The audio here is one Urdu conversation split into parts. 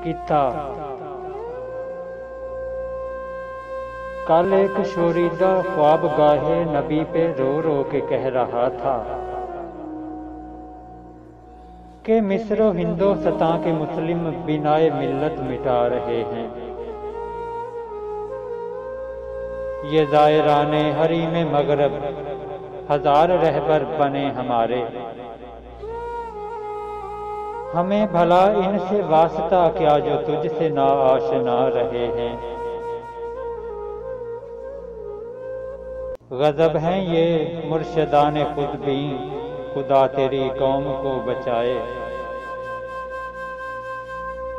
قطع کل ایک شوریدہ خواب گاہے نبی پہ رو رو کے کہہ رہا تھا کہ مصر و ہندوستان کے مسلم بنائے ملت مٹا رہے ہیں۔ یہ زائران حریم مغرب ہزار رہبر بنے ہمارے، ہمیں بھلا ان سے واسطہ کیا جو تجھ سے نا آشنا رہے ہیں۔ غضب ہیں یہ مرشدان خود بھی، خدا تیری قوم کو بچائے،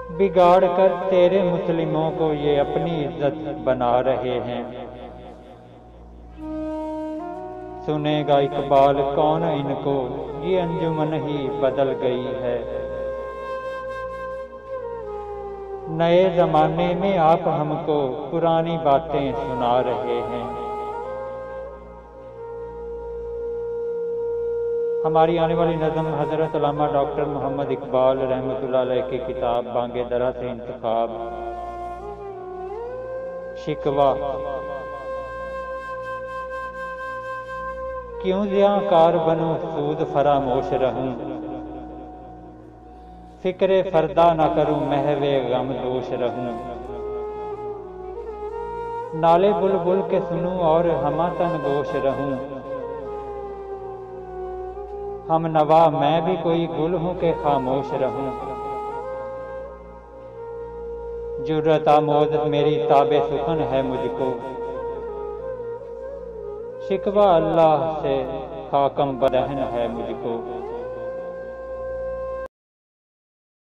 بگاڑ کر تیرے مسلموں کو یہ اپنی عزت بنا رہے ہیں۔ سنے گا اقبال کون ان کو، یہ انجمن ہی بدل گئی ہے۔ نئے زمانے میں آپ ہم کو پرانی باتیں سنا رہے ہیں۔ ہماری آنے والی نظم حضرت علامہ ڈاکٹر محمد اقبال رحمۃ اللہ علیہ کی کتاب بانگ درا سے انتخاب۔ شکوہ۔ کیوں زیاں کار بنوں سود فراموش رہوں، فکر فردا نہ کروں محو غم دوش رہوں۔ نالے بلبل کے سنوں اور ہمہ گوش رہوں، ہم نوا میں بھی کوئی گل ہوں کہ خاموش رہوں۔ جرأت آموز میری تاب سخن ہے مجھ کو، شکوہ اللہ سے خاکم بدہن ہے مجھ کو۔